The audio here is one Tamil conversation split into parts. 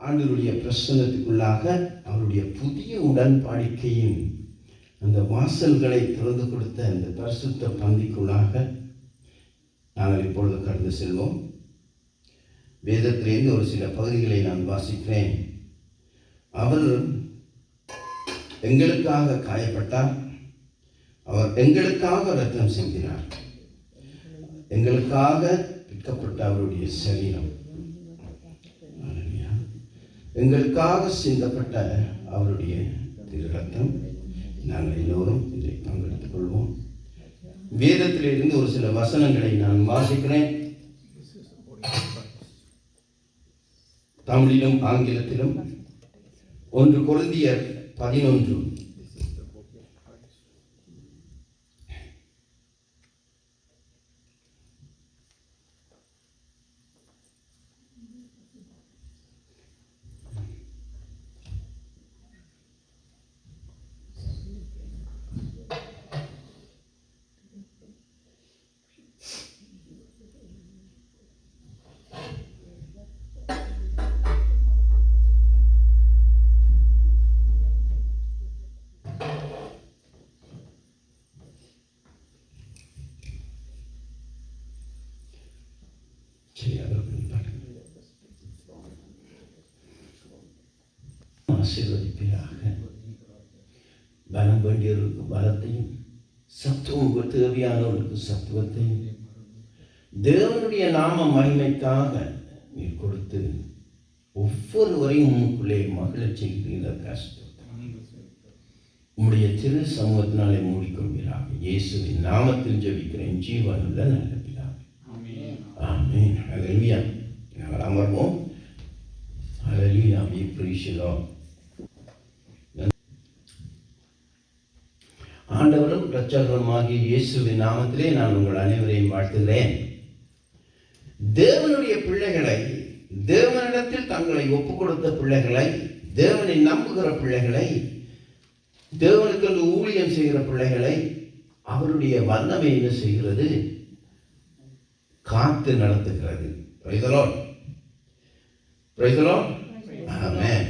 ஆண்டவருடைய பிரசன்னத்துக்குள்ளாக அவருடைய புதிய உடன்படிக்கையின் அந்த வாசல்களை திறந்து கொடுத்த அந்த பரிசுத்த பந்திக்குள்ளாக நாங்கள் இப்பொழுது கடந்து செல்வோம். வேதத்திலிருந்து ஒரு சில பகுதிகளை நான் வாசிக்கிறேன். அவர் எங்களுக்காக காயப்பட்டார், அவர் எங்களுக்காக இரத்தம் சிந்தினார், எங்களுக்காக விற்கப்பட்ட அவருடைய சரீரம், எங்களுக்காக சிந்தப்பட்ட அவருடைய திரு ரத்தம். நாங்கள் எல்லோரும் இதை பங்கெடுத்துக் கொள்வோம். வேதத்திலிருந்து ஒரு சில வசனங்களை நான் வாசிக்கிறேன். தமிழிலும் ஆங்கிலத்திலும். 1 கொரிந்தியர் 11. ஆசீர்வதிப்பீராக. பலம் வேண்டியவர்களுக்கு பலத்தையும், சத்துவம் தேவையானவர்களுக்கு சத்துவத்தையும் தேவனுடைய நாம மகிமைக்காக நீர் கொடுத்து ஒவ்வொருவரையும் உங்களுக்குள்ளே மகிழச் செய்கிறீர்கள். கஷ்டம் உம்முடைய திரு சமூகத்தினாலே மூடிக்கொள்கிறார். இயேசுவின் நாமத்தில் ஜெபிக்கிறேன் ஜீவனுள்ள நல்ல பிதாவே. ஆமென். ஹல்லேலூயா. நாங்கள் அமர்வோம். ஹல்லேலூயா. We praise the Lord. ஆண்டவரும் இரட்சகருமாகிய இயேசுவின் நாமத்திலே நான் உங்கள் அனைவரையும் வாழ்த்துகிறேன். தேவனுடைய பிள்ளைகளை, தேவனிடத்தில் தங்களை ஒப்புக் கொடுத்த பிள்ளைகளை, தேவனை நம்புகிற பிள்ளைகளை, தேவனுக்கு ஊழியம் செய்கிற பிள்ளைகளை அவருடைய வல்லமை என்ன செய்கிறது? காத்து நடத்துகிறது. Praise the Lord. Praise the Lord. ஆமென்.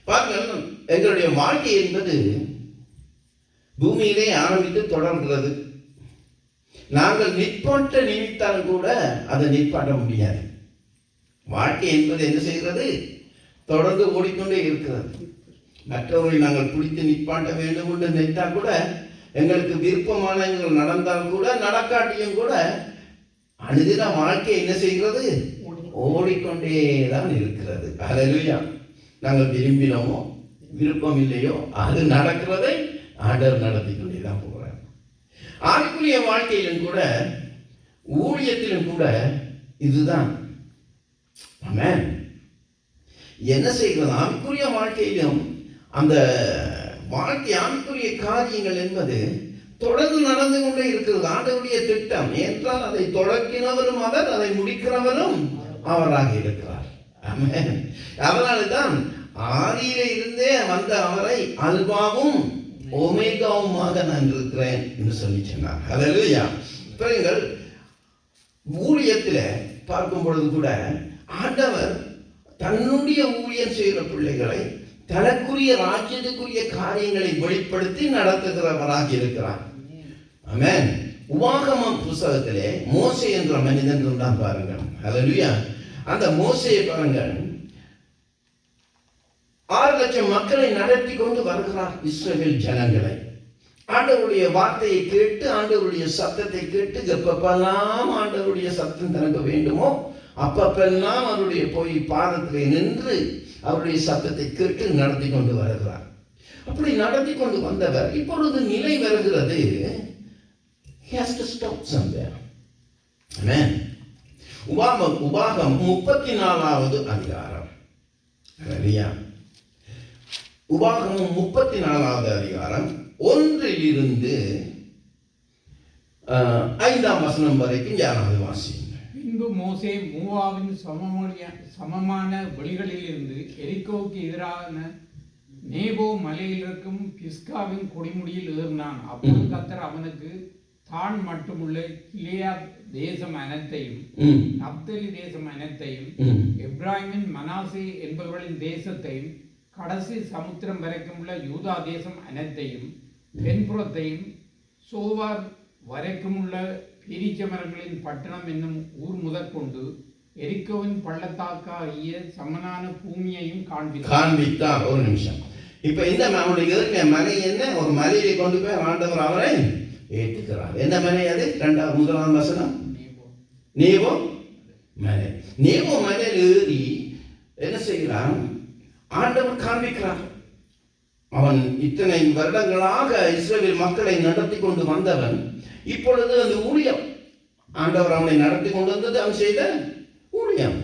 பாருங்கள், எங்களுடைய வாழ்க்கை என்பது பூமியிலே ஆரம்பித்து தொடர்கிறது. நாங்கள் நிற்பாட்ட நினைத்தாலும் கூட அதை நிற்பாட்ட முடியாது. வாழ்க்கை என்பது என்ன செய்கிறது? தொடர்ந்து ஓடிக்கொண்டே இருக்கிறது. மற்றவர்களை நாங்கள் பிடித்து நிற்பாட்ட வேண்டும் என்று நினைத்தால் கூட, எங்களுக்கு விருப்பமானவர்கள் நடந்தால் கூட, நடக்காட்டியும் கூட, அனுதின வாழ்க்கை என்ன செய்கிறது? ஓடிக்கொண்டே தான் இருக்கிறது. ஹல்லேலூயா. நாங்கள் விரும்பினோமோ விருப்பம் இல்லையோ அது நடக்கிறதை ஆண்டவர் நடத்தி கொண்டே தான் போகிறார். ஆவிக்குரிய வாழ்க்கையிலும் கூட, ஊழியத்திலும் கூட இதுதான். ஆமென். என்ன செய்கிறது? ஆவிக்குரிய வாழ்க்கையிலும் அந்த வாழ்க்கை, ஆவிக்குரிய காரியங்கள் என்பது தொடர்ந்து நடந்து கொண்டே இருக்கிறது. ஆண்டவருடைய திட்டம் என்றால் அதை தொடக்கினவரும் அவர், அதை முடிக்கிறவரும் அவராக இருக்கிறார். ஆமென். அதனால்தான் ஆதியிலே இருந்தே வந்த அவரை அல்பாவும் ஒமேகாவுமாக நான் இருக்கிறேன் என்று சொல்லி சொன்னார். ஹல்லேலூயா. பாருங்கள், ஊழியத்தில் பார்க்கும் பொழுது கூட ஆண்டவர் தன்னுடைய ஊழியம் செய்கிற பிள்ளைகளை தனக்குரிய ராஜ்யத்துக்குரிய காரியங்களை வெளிப்படுத்தி நடத்துகிறவராக இருக்கிறார். ஆமென். உபாகமம் புத்தகத்திலே மோசே என்ற மனிதன் இருந்தான் பாருங்கள். ஹல்லேலூயா. அந்த மோசேயை பாருங்கள், 6 லட்சம் மக்களை நடத்தி கொண்டு வருகிறார். இஸ்ரவேல் ஜனங்களை ஆண்டவருடைய வார்த்தையை கேட்டு, ஆண்டவருடைய சத்தத்தை கேட்டு, எப்பப்பெல்லாம் ஆண்டவருடைய சத்தம் தனக்கு வேண்டுமோ அப்பப்பெல்லாம் அவருடைய போய் பாதத்திலே நின்று அவருடைய சத்தத்தை கேட்டு நடத்தி கொண்டு வருகிறார். அப்படி நடத்தி கொண்டு வந்தவர் இப்பொழுது நிலை வருகிறது. He has to stop somewhere. Amen. உபாகம் 34வது அதிகாரம். ஹல்லேலூயா. உபாகமம் 34வது அதிகாரம் 1 5 வசனம் வரைக்கும் யாராவது வாசிங்க. பின்பு மோசே மூவாவின் சமமான வெளிகளில் இருந்து எரிகோவுக்கு எதிரான நேபோ மலையில் இருக்கும் பிஸ்காவின் கொடிமுடியில் ஏறினான். அப்போது கர்த்தர் அவனுக்கு தான் மட்டுமுள்ள கிலியாத் தேசம் அனைத்தையும், ம், நப்தலி தேசம் அனைத்தையும், ம், எப்ராஹிமின் மனாசே என்பவர்களின் தேசத்தையும், கடைசி சமுத்திரம் வரைக்கும் உள்ள யூதா தேசம் அனைத்தையும், தென்புறத்தையும், சோவார் வரைக்கும் உள்ள பெரிச்சமரங்களின் பட்டணம் என்னும் ஊர் முதற்கொண்டு எரிக்கோவின் பள்ளத்தாக்காகிய சமனான பூமியையும் காண்பித்தார். ஒரு நிமிஷம். இப்ப இந்த அவனுடைய மலை என்ன? ஒரு மலையை கொண்டு போய் ஆண்டவர் அவரை ஏற்றுக்கிறார். என்ன மலை அது? முதலாம் வசனம், நேபோ மலை. நேபோ மலையில் ஏறி என்ன செய்கிறான்? ஆண்டவர் காண்பிக்கிறார். அவன் இத்தனை வருடங்களாக இஸ்ரவேல் மக்களை நடத்தி கொண்டு வந்தவன். இப்பொழுது அந்த ஊழியம், ஆண்டவர் அவனை நடத்தி கொண்டு வந்தது அவன் செய்த ஊழியம்.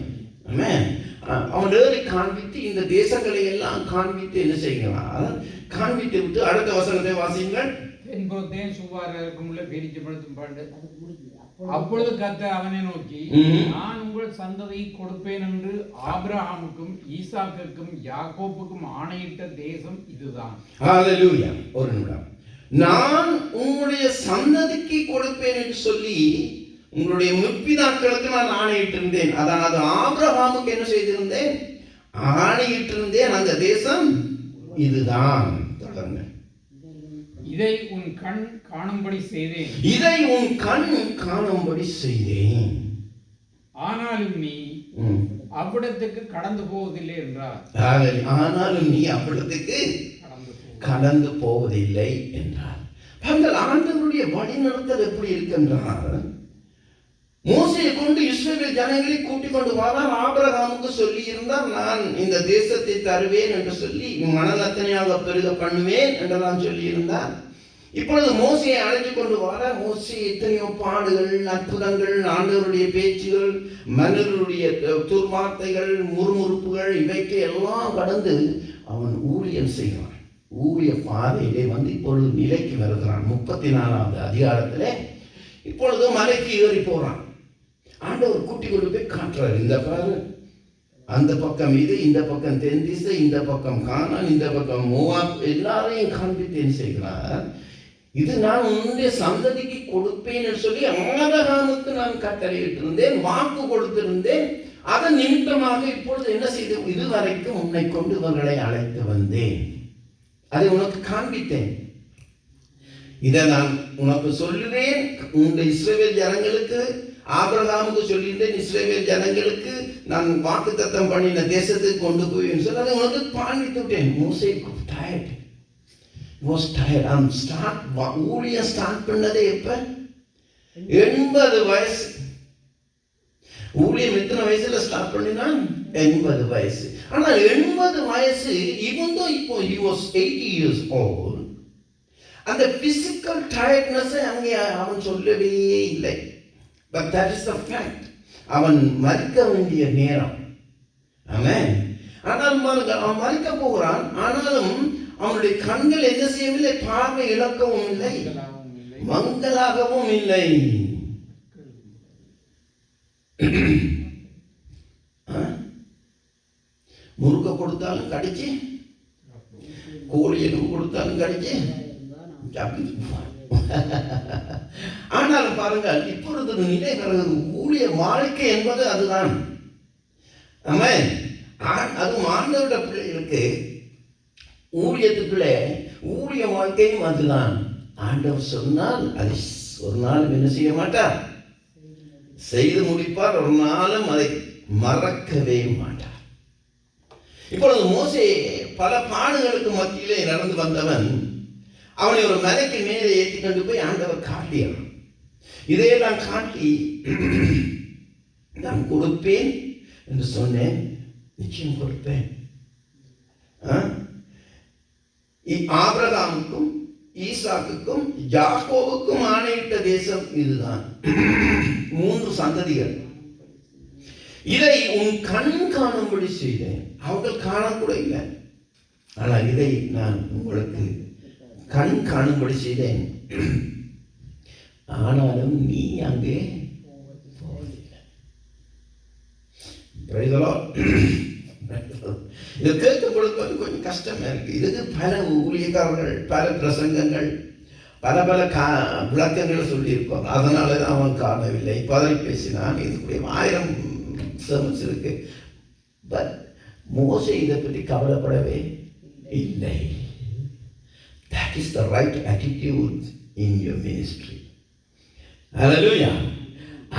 அவன் ஏறி காண்பித்து இந்த தேசங்களை எல்லாம் காண்பித்து என்ன செய்கிறான்? காண்பித்து விட்டு அடுத்த வசனத்தை வாசியுங்கள். தென்புறத்தையும் சோவார் வரைக்கும் உள்ள பெரிச்சமரத்தும் பாண்டு. அப்பொழுது கர்த்தர் அவனை நோக்கி, நான் உங்கள் சந்ததியை கொடுப்பேன் என்று ஆபிரகாமுக்கும் ஈசாக்குக்கும் யாக்கோப்புக்கும் ஆணையிட்ட தேசம் இதுதான். ஹல்லேலூயா. ஒரு நிமிடம். நான் உங்களுடைய சந்ததிக்கு கொடுப்பேன் என்று சொல்லி உங்களுடைய முற்பிதாக்களுக்கு நான் ஆணையிட்டிருந்தேன். அதாவது ஆபிரகாமுக்கு என்ன செய்திருந்தேன்? ஆணையிட்டிருந்தேன். அந்த தேசம் இதுதான். தொடர்ந்து. இதை உன் கண் காணும்படி செய்தேன். இதை உன் கண் காணும்படி செய்தேன். ஆனாலும் நீ அவ்விடத்துக்கு கடந்து போவதில்லை என்றார். ஆனாலும் நீ அவ்விடத்துக்கு கடந்து போவதில்லை என்றார். ஆண்டவருடைய வழிநடத்தல் எப்படி இருக்கின்றார்? மோசையை கொண்டு இஸ்ரவேல் ஜனங்களை கூட்டிக் கொண்டு வரார். ஆபிரகாமுக்கு சொல்லி இருந்தார், நான் இந்த தேசத்தை தருவேன் என்று சொல்லி மணல் அத்தனையாக பெருக பண்ணுவேன் என்றெல்லாம் சொல்லி இருந்தார். இப்பொழுது மோசையை அழைத்து கொண்டு வர, மோசே எத்தனையோ பாடுகள், அற்புதங்கள், ஆண்டவருடைய பேச்சுகள், மனிதருடைய துர்வார்த்தைகள், முறுமுறுப்புகள், இவைக்கு எல்லாம் கடந்து அவன் ஊழியம் செய்கிறான். ஊழிய பாதையிலே வந்து இப்பொழுது நிலைக்கு வருகிறான். 34வது அதிகாரத்திலே இப்பொழுது மலைக்கு ஏறி போறான். ஆண்டவர் கூட்டி கொண்டு போய் காட்டுறாரு. இந்த பாரு, அந்த பக்கம் இது, இந்த பக்கம் தென் திசை, இந்த பக்கம் கானான், இந்த பக்கம் மோவாப், எல்லாரையும் காண்பித்தேன் செய்கிறார். இது நான் உன்னுடைய சந்ததிக்கு கொடுப்பேன் என்று சொல்லி ஆபிரகாமுக்கு நான் கட்டளையிட்டு இருந்தேன், வாக்கு கொடுத்திருந்தேன். அதன் நிமித்தமாக இப்பொழுது என்ன செய்து, இதுவரைக்கும் உன்னை கொண்டு இவர்களை அழைத்து வந்தேன், அதை உனக்கு காண்பித்தேன். இதை நான் உனக்கு சொல்லுவேன். உன்னுடைய இஸ்ரவேல் ஜனங்களுக்கு, ஆபிரகாமுக்கு சொல்லியிருந்தேன், இஸ்ரவேல் ஜனங்களுக்கு நான் வாக்குத்தத்தம் பண்ணின தேசத்துக்கு கொண்டு போய் சொல்லி அதை உனக்கு காண்பித்து விட்டேன். மோசே was tired. ஊழியம் ஸ்டார்ட் பண்ணதே எப்ப? 80 வயசு. ஊழியம் எத்தனை வயசுல ஸ்டார்ட் பண்ணினான்? 80 வயசு. ஆனால் 80 வயசு, even though இப்போ he was 80 years old, அந்த பிசிக்கல் டயர்ட்னஸ் அங்கே அவன் சொல்லவே இல்லை. But that is the fact. அவன் மறிக்க வேண்டிய நேரம். ஆமென். ஆனால் அவன் மறிக்க போகிறான். ஆனாலும் அவனுடைய கண்கள் என்ன செய்யவில்லை? பார்வை இழக்கவும் இல்லை, மங்களாகவும் இல்லை. முறுக்க கொடுத்தாலும் கடிச்சு, கோழி எலும்பு கொடுத்தாலும் கடிச்சு. ஆனாலும் பாருங்கள், இப்பொழுது நிலை வருகிறது. ஊழிய வாழ்க்கை என்பது அதுதான். ஆமென். அதுவும் ஆண்டவருடைய பிள்ளைகளுக்கு ஊழியத்துக்குள்ள ஊழிய வாழ்க்கையும் அதுதான். ஆண்டவர் சொன்னால் அதை ஒரு நாளும் என்ன செய்ய மாட்டார், செய்து முடிப்பார். ஒரு நாளும் அதை மறக்கவே மாட்டார். இப்பொழுது மோசே பல பாடுகளுக்கு மத்தியிலே நடந்து வந்தவன். அவனை ஒரு மலைக்கு மேலே ஏற்றி கொண்டு போய் ஆண்டவர் காட்டினான். இதையெல்லாம் காட்டி நான் கொடுப்பேன் என்று சொன்னேன். நிச்சயம் கொடுப்பேன். ஆபிரகாமுக்கும் ஈசாக்குக்கும் யாக்கோவுக்கும் ஆணையிட்ட தேசம் இதுதான். 3 சந்ததிகள். இதை உன் கண் காணும்படி செய்தேன். அவர்கள் காணக்கூட இல்லை, ஆனால் இதை நான் உங்களுக்கு கண் காணும்படி செய்தேன். ஆனாலும் நீ அங்கே போவதில்லை. இது கேட்கும் பொழுது கொஞ்சம் கஷ்டமா இருக்கு. இதுக்கு பல ஊழியக்காரர்கள், பல பிரசங்கங்கள், பல விளக்கங்களை சொல்லியிருப்பாங்க. அதனால தான் அவன் காணவில்லை, பதறி பேசினான். இதுக்குரிய 1000 sermons இருக்கு. பட் மோசே இதை பற்றி கவலைப்படவே இல்லை. That is the right attitude in your ministry. Hallelujah.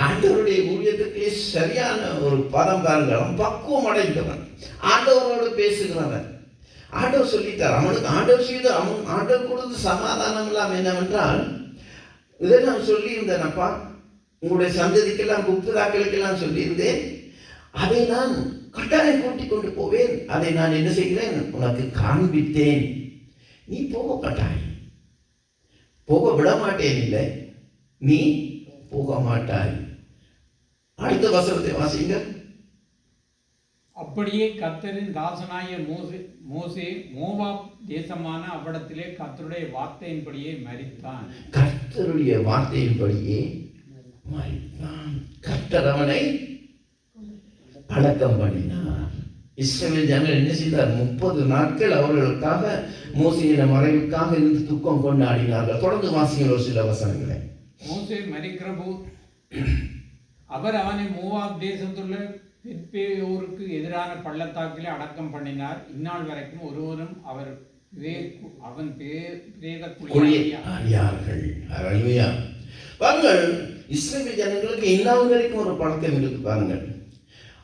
ஆண்டவருடைய ஊழியத்துக்கு சரியான ஒரு பதம் பாருங்கள். பக்குவம் அடைந்தவன், ஆண்டவரோடு பேசுகிறவன். ஆண்டவர் சொல்லித்தார் அவனுக்கு. ஆண்டவர் கொடுத்து சமாதானம் இல்லாமல் என்னவென்றால், இதை நான் சொல்லியிருந்தேனப்பா, உங்களுடைய சந்ததிக்கெல்லாம் குப்ததாக்களுக்கெல்லாம் சொல்லியிருந்தேன், அதை நான் கட்டாயம் கூட்டிக் கொண்டு போவேன், அதை நான் என்ன செய்கிறேன், உனக்கு காண்பித்தேன், நீ போக கட்டாயம், போக விட மாட்டேன், இல்லை நீ போக மாட்டாய். அடுத்த வசனத்தை வாசிங்க. அப்படியே கர்த்தரின் தாசனாகிய மோசே மோவாப் தேசமான அவ்விடத்திலே கர்த்தருடைய வார்த்தையின்படியே மரித்தான். கர்த்தருடைய வார்த்தையின்படியே மரித்தான். கர்த்தர் அவனை அடக்கம் பண்ணினார். இஸ்ரவேல் ஜனங்கள் என்ன செய்தார்? 30 நாட்கள் அவர்களுக்காக மோசேயின் மறைவுக்காக இருந்து துக்கம் கொண்டாடினார்கள். தொடர்ந்து வாசிங்கள் ஒரு சில வசனங்களை. மோசே மரிக்கிற போது அவர் அவனை மோவாப் தேசத்துள்ள பெத்பேயோருக்கு எதிரான பள்ளத்தாக்கிலே அடக்கம் பண்ணினார். இந்நாள் வரைக்கும் ஒருவரும் அவன் அறியார்கள். பாருங்கள், இஸ்ரவேல் ஜனங்களுக்கு இந்நாள் வரைக்கும் ஒரு பழக்கம் இருக்கு. பாருங்கள்,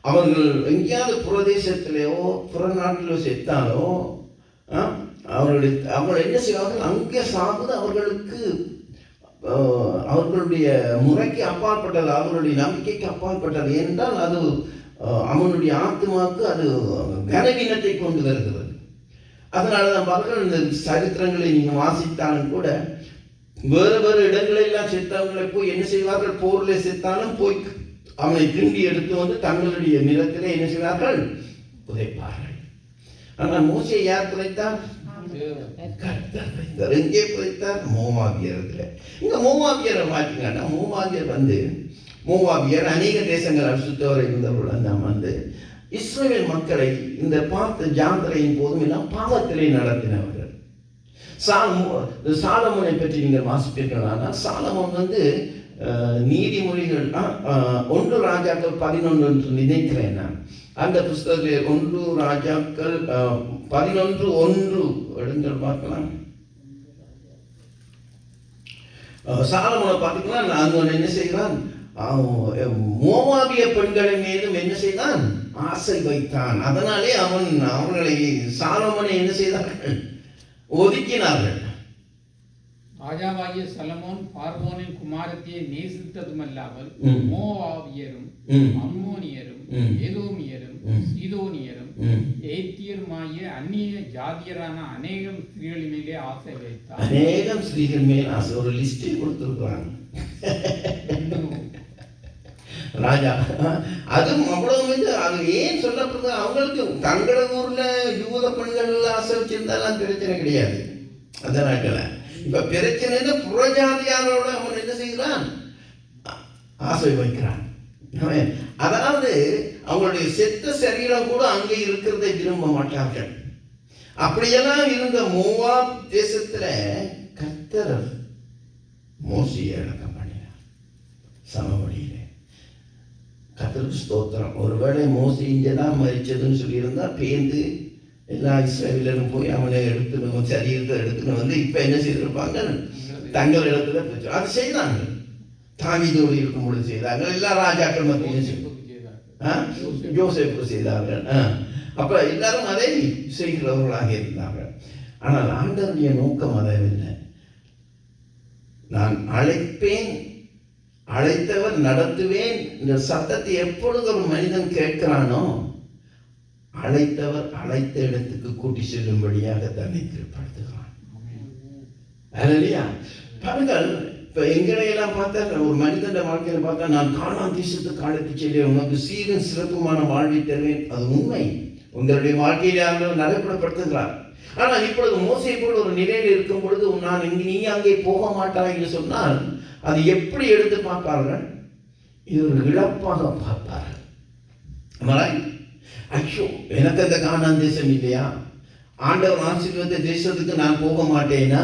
அவர்கள் எங்கேயாவது புறதேசத்திலேயோ புறநாட்டிலோ செத்தாலோ அவர்கள் என்ன செய்வார்கள், அங்கே சாகுது அவர்களுக்கு அவர்களுடைய முறைக்கு அப்பாற்பட்டது, அவர்களுடைய நம்பிக்கைக்கு அப்பாற்பட்டது. என்றால் அது அவனுடைய ஆத்மாவுக்கு அது கனவீனத்தை கொண்டு வருகிறது. அதனால தான் பாருங்கள், இந்த சரித்திரங்களை நீங்கள் வாசித்தாலும் கூட வேறு வேறு இடங்களெல்லாம் செத்தவங்களை போய் என்ன செய்வார்கள், போரில் செத்தாலும் போய் அவனை கிண்டி எடுத்து வந்து தங்களுடைய நிலத்திலே என்ன செய்வார்கள், புதைப்பார்கள். ஆனால் மோசே யார் புதைத்தார்? கர்த்தர் புதைத்தார். எங்கே புதைத்தார்? மோவாபியரத்தில். இங்கே மோவாபியரை மாற்றிங்கன்னா, மோவாபியர் அநேக தேசங்கள் சுத்தவரை இருந்தவர்கள் நாம் இஸ்ரவேல் மக்களை இந்த பார்த்த ஜாத்திரையின் போதும் எல்லாம் பாவத்திலே நடத்தினவர்கள். சாலமோனை பற்றி நீங்கள் வாசிப்பீர்கள். ஆனால் சாலமோன் நீதிமொழிகள் 1 ராஜாக்கள் 11 என்று நினைக்கிறேன் நான். அந்த புஸ்தகத்தில் 1 ராஜாக்கள் 11:1 எடுங்கள் பார்க்கலாம். சாலமோனை பார்த்தீங்கன்னா அவன் என்ன செய்கிறான், மோவாபிய பெண்களின் மீதும் என்ன செய்தான், ஆசை வைத்தான். அதனாலே அவர்களை சாலமோனை என்ன செய்தார்கள், ஒதுக்கினார்கள். ராஜாவாகிய சலமோன் பார்வோனின் குமாரத்தியை நேசித்ததுமல்லாமல் மோவாபியரும் அம்மோனியரும் ஏதோமியரும் சீதோனியரும் ஏத்தியருமாகிய அந்நிய ஜாதியரான அநேகம் ஸ்திரீகள் மேலே ஆசை வைத்தார். அநேகம் ஸ்திரீகள் மேல் ஆசை, ஒரு லிஸ்டே கொடுத்திருக்கிறாங்க ராஜா. அதுவும் அவ்வளவு அது ஏன் சொல்லப்படுது, அவங்களுக்கு தங்கள ஊர்ல யூத பெண்கள் ஆசை வச்சிருந்தாலும் பிரச்சனை கிடையாது. அந்த நாட்கள இப்ப பிரச்சனை புறஜாதியாரோட அவன் என்ன செய்கிறான், ஆசை வைக்கிறான். அதாவது அவங்களுடைய செத்த சரீரம் கூட அங்கே இருக்கிறதை விரும்ப மாட்டார்கள். அப்படியெல்லாம் இருந்த மோவாப் தேசத்துல கர்த்தர் மோசேயை அடக்கம் பண்ணினார் சமவெளியில. கர்த்தருக்கு ஸ்தோத்திரம். ஒருவேளை மோசே இங்கதான் மரிச்சதுன்னு சொல்லியிருந்தா பேந்து எல்லா இஸ்ரவேலரும் போய் அவனை எடுத்துன்னு சரீரத்தை எடுத்துன்னு இப்ப என்ன செய்திருப்பாங்க, தங்கள் இடத்துல பிரச்சனை. அது செய்தாங்க, தாவீதோடு இருக்கும் பொழுது செய்தாங்க. எல்லா ராஜாக்கள் மத்தியும் யோசேப்பு செய்தார்கள். அப்ப எல்லாரும் அதை செய்கிறவர்களாக இருந்தார்கள். ஆனால் ஆண்டவருடைய நோக்கம் அதவில்லை. நான் அழைப்பேன், அழைத்தவர் நடத்துவேன். இந்த சத்தத்தை எப்பொழுது ஒரு மனிதன் கேட்கிறானோ அழைத்தவர் அழைத்த இடத்துக்கு கூட்டி செல்லும்படியாக தன்னை திருப்படுத்துகிறான். பாருங்கள், இப்ப எங்களையெல்லாம் பார்த்தா ஒரு மனிதன் வாழ்க்கையில பார்த்தா, நான் காணான் தேசத்துக்கு அழைத்து செல்வேன், உனக்கு சீரும் சிறப்புமான வாழ்வை தருவேன். அது உண்மை, உங்களுடைய வாழ்க்கையில நடைமுறைப்படுத்துகிறார். ஆனால் இப்பொழுது மோசே போல் ஒரு நிலையில் இருக்கும் பொழுது நான் நீ அங்கே போக மாட்டாய் என்று சொன்னால் அது எப்படி எடுத்து பார்ப்பார்கள், இது ஒரு இழப்பாக பார்ப்பார்கள். ஐயோ, எனக்கு அந்த காணான் தேசம் இல்லையா, ஆண்டவர் ஆசீர்வாத தேசத்துக்கு நான் போக மாட்டேனா?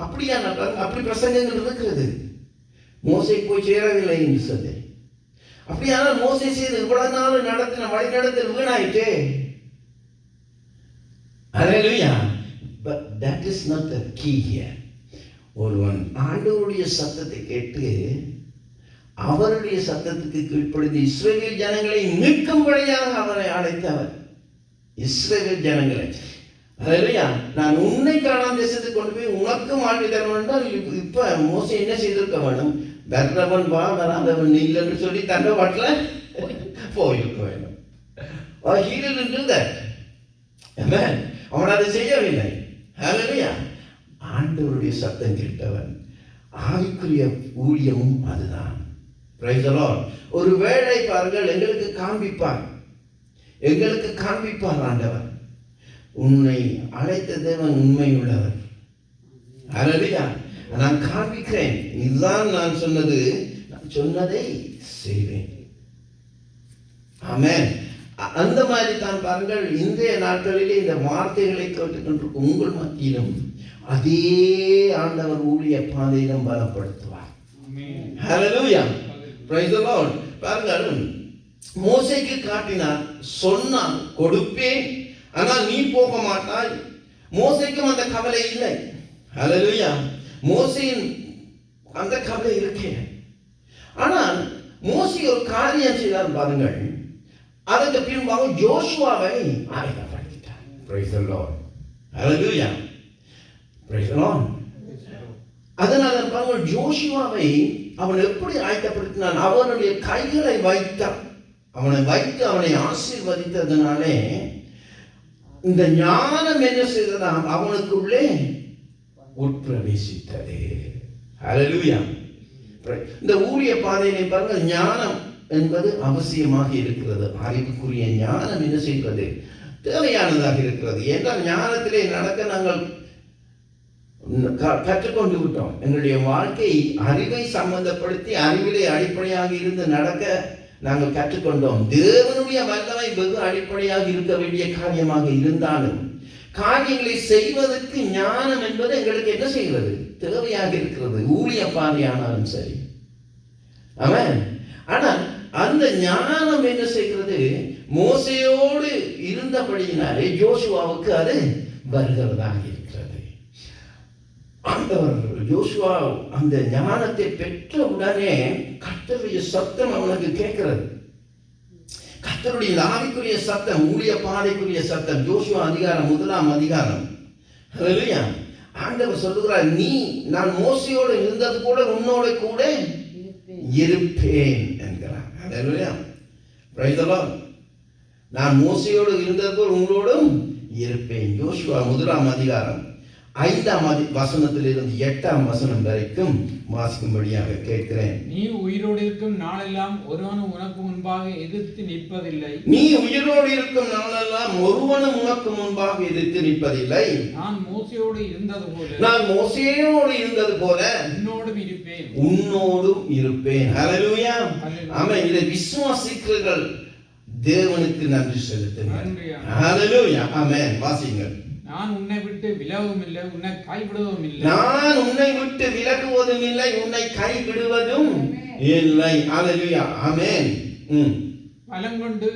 அப்படியா? அப்படி பிரசங்கங்கள் இருக்கிறது. மோசே போய் சேரவில்லை என்று சொல்லி. அப்படியானால் மோசே செய்து இவ்வளவு நாள் நடத்தின வழி நடத்தல் வீணாயிட்டே. Hallelujah. But that is not the key here. ஒருவன் ஆண்டவருடைய சத்தத்தை கேட்டு அவருடைய சத்தத்துக்கு கீழ்ப்படிந்து இஸ்ரவேல் ஜனங்களை மீட்கும்படியாக அவரை அழைத்தவர். இஸ்ரவேல் ஜனங்களை, ஹல்லேலூயா, நான் உன்னை காணாத தேசத்துக்கு கொண்டு போய் உனக்கும் ஆட்சி தர வேண்டாம். இப்ப மோசே என்ன செய்திருக்க வேணும்? வர்றவன் வா, வராதவன் இல்லைன்னு சொல்லி தண்டை பாட்டில் போயிருக்க வேண்டும். He didn't do that. Amen. அவன் அதை செய்யவில்லை. ஹல்லேலூயா. ஆண்டவருடைய சத்தம் கேட்டவன். ஆவிக்குரிய ஊழியமும் அதுதான். Praise the Lord. ஒரு வேளை பாருங்கள், எங்களுக்கு காண்பிப்பார் ஆண்டவர். உன்னை அழைத்த தேவன் உண்மை உள்ளவர். ஹல்லேலூயா. நான் காண்பிக்கிறேன். இதுதான் நான் சொன்னது. நான் சொன்னதை செய்வேன். ஆமென். அந்த மாதிரி தான் பாருங்கள், இன்றைய நாட்களிலே இந்த வார்த்தைகளை கேட்டுக்கொண்டிருக்கும் உங்கள் மத்தியிலும் அதே ஆண்டவர் ஊழிய பாதையிலும் பலப்படுத்துவார். ஹல்லேலூயா. Praise the Lord. பாருங்கள், மோசேக்கு காட்டினார், சொன்னார், கொடுப்பேன், ஆனால் நீ போக மாட்டாய். மோசேக்கும் அந்த கவலை இல்லை. ஹல்லேலூயா. மோசேயின் அந்த கவலை இருக்கே. ஆனால் மோசே ஒரு காரியம் செய்தார் பாருங்கள். அதற்கு பின்பாக ஜோஷுவாவை ஆயத்தப்படுத்திட்டார். Praise the Lord. Hallelujah. Praise the Lord. அதனால பாருங்கள், ஜோஷுவாவை அவன் எப்படி ஆயத்தப்படுத்தினான்? அவனுடைய கைகளை வைத்தான். அவனை வைத்து அவனை ஆசீர்வதித்ததனாலே இந்த ஞானம் என்ன செய்ததாம்? அவனுக்குள்ளே உட்பிரவேசித்தது. ஹல்லேலூயா. இந்த ஊழிய பாதையிலே பாருங்கள், ஞானம் என்பது அவசியமாக இருக்கிறது. அறிவுக்குரிய ஞானம் என்ன செய்கிறது? தேவையானதாக இருக்கிறது. என்றால் ஞானத்திலே நடக்க நாங்கள் கற்றுக்கொண்டு விட்டோம். எங்களுடைய வாழ்க்கை அறிவை சம்பந்தப்படுத்தி அறிவிலே அடிப்படையாக இருந்து நடக்க நாங்கள் கற்றுக்கொண்டோம். தேவனுடைய வல்லமை வெகு அடிப்படையாக இருக்க வேண்டிய காரியமாக இருந்தாலும் காரியங்களை செய்வதற்கு ஞானம் என்பது எங்களுக்கு என்ன செய்கிறது? தேவையாக இருக்கிறது. ஊழிய பாதையானாலும் சரி. ஆமென். ஆனால் அந்த ஞானம் என்ன செய்கிறது? மோசேயோடு இருந்தபடியினாலே ஜோஷுவாவுக்கு அது வருகிறதாக இருக்கிறது. ஆண்டவர் யோசுவா அந்த ஞானத்தை பெற்ற உடனே கர்த்தருடைய சத்தம் அவனுக்கு கேட்கிறது. கர்த்தருடைய ஆவிக்குரிய சத்தம், ஊழிய பாதைக்குரிய சத்தம். யோசுவா அதிகாரம் 1 அதிகாரம். ஹல்லேலூயா. ஆண்டவர் சொல்லுகிறார், நான் மோசேயோடு இருந்தது கூட உன்னோட கூட இருப்பேன் என்கிறார். ஹல்லேலூயா. Praise the lord. நான் மோசேயோடு இருந்தது போல் உங்களோடும் இருப்பேன். யோசுவா 1 அதிகாரம் 5 வசனத்திலிருந்து 8 வசனம் வரைக்கும் வாசிக்கும்படியாக கேட்கிறேன். நீ உயிரோடு இருக்கும் நாளெல்லாம் ஒருவனும் உனக்கு முன்பாக எதிர்த்து நிற்பதில்லை. நீ உயிரோடு இருக்கும் நாளெல்லாம் ஒருவனும் உனக்கு முன்பாக எதிர்த்து நிற்பதில்லை. நான் மோசேயோடு இருந்தது போல உன்னோடும் இருப்பேன். ஹல்லேலூயா. ஆமென். இதை விசுவாசிக்கிறீர்கள், தேவனுக்கு நன்றி செலுத்துங்கள். ஹல்லேலூயா. ஆமென். வாசியுங்கள். நான் உன்னை விட்டு விலகுவதும் இல்லை, உன்னை கைவிடுவதும் இல்லை. நான் உன்னை விட்டு விலகுவதும் இல்லை, உன்னை கைவிடுவதும் இல்லை. ஹல்லேலூயா. ஆமென். பலம் கொண்டு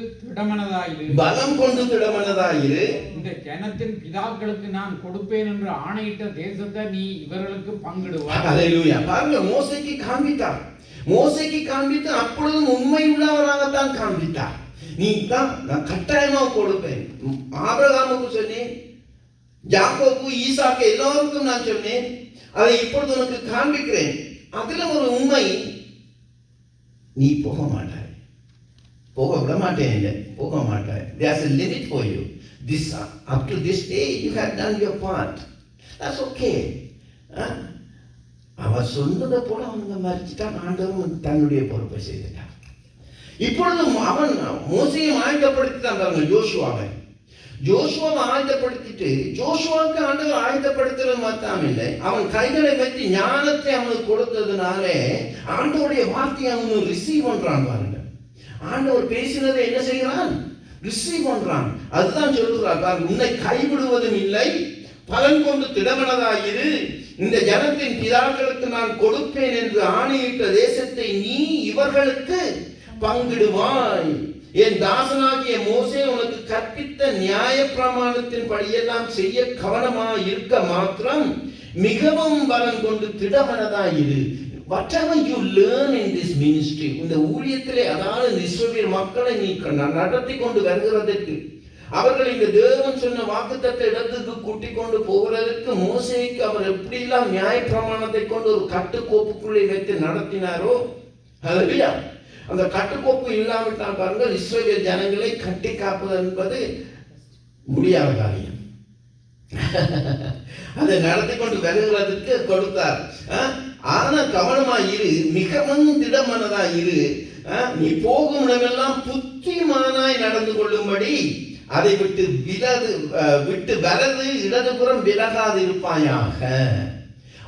திடமனதாயிரு. இந்த ஜனத்தின் பிதாக்களுக்கு நான் கொடுப்பேன் என்று ஆணையிட்ட தேசத்தை நீ இவர்களுக்கு பங்கிடுவாய். ஹல்லேலூயா. பாருங்க, மோசேக்கு காண்பித்து அப்பொழுதும் உண்மை உள்ளவராகத்தான் காண்பித்தார். நீ தான் நான் கட்டாயமாக கொடுப்பேன். ஆபிரகாமுக்கு சொன்னேன், யாக்கோபு, ஈசாக்கு எல்லாருக்கும் நான் சொன்னேன். அதை இப்பொழுது உனக்கு காண்பிக்கிறேன். அதுல ஒரு உண்மை, நீ போக மாட்டாய், போக விட மாட்டேன், போக மாட்டாய். There's a limit for you. This up to this day you have done your part. That's okay. அவர் சொன்னதை போல அவங்க மறிச்சிட்டான். ஆண்டவரும் தன்னுடைய பொறுப்பை செய்துட்டார். இப்பொழுதும் அவன் மோசேயை ஆயத்தப்படுத்திட்டான். ஜோஷுவாவை ஆயத்தப்படுத்திட்டு, ஜோஷுவாவுக்கு ஆண்டவர் ஆயத்தப்படுத்துறது மாத்திரம் இல்லை, அவன் கைகளை வைத்து ஞானத்தை அவனுக்கு கொடுத்ததுனாலே ஆண்டவருடைய வார்த்தையை அவனு ரிசீவ் பண்றான். பாருங்க, ஆண்டவர் பேசினதை என்ன செய்கிறான்? ரிசீவ் பண்றான். அதுதான் சொல்லுகிறார், உன்னை கைவிடுவதும் இல்லை, பலன் கொண்டு திடமனதாயிரு, இந்த ஜனத்தின் பிதாக்களுக்கு நான் கொடுப்பேன் என்று ஆணையிட்ட தேசத்தை நீ இவர்களுக்கு பங்கிடுவாய். என் தாசனாகிய மோசே உனக்கு கற்பித்த நியாய பிரமாணத்தின் படியெல்லாம் செய்ய கவனமாக இருக்க மாத்திரம் மிகவும் பலன் கொண்டு திடமனதாயிரு. Whatever you learn in this ministry, இந்த ஊழியத்திலே, அதாவது இஸ்ரவேல் மக்களை நீ நடத்தி கொண்டு வருகிறதற்கு, அவர்கள் இந்த தேவன் சொன்ன வாக்குத்தத்த இடத்துக்கு கூட்டிக் கொண்டு போகிறதற்கு மோசேக்கு அவர் எப்படியெல்லாம் நியாய பிரமாணத்தை கொண்டு ஒரு கட்டுக்கோப்புக்குள்ளே வைத்து நடத்தினாரோ, ஹல்லேலூயா, அந்த கட்டுக்கோப்பு இல்லாவிட்டால் பாருங்கள், இஸ்ரவேல் ஜனங்களை கட்டி காப்பது என்பது முடியாத காரியம். அதை நடத்தி கொண்டு வருகிறதுக்கு கொடுத்தார். ஆனா கவனமாயிரு, மிகவும் திடமனதாயிரு, நீ போகும் இடமெல்லாம் புத்திமானாய் நடந்து கொள்ளும்படி அதை விட்டு வரது இடதுபுறம் விலகாது இருப்பாயாக.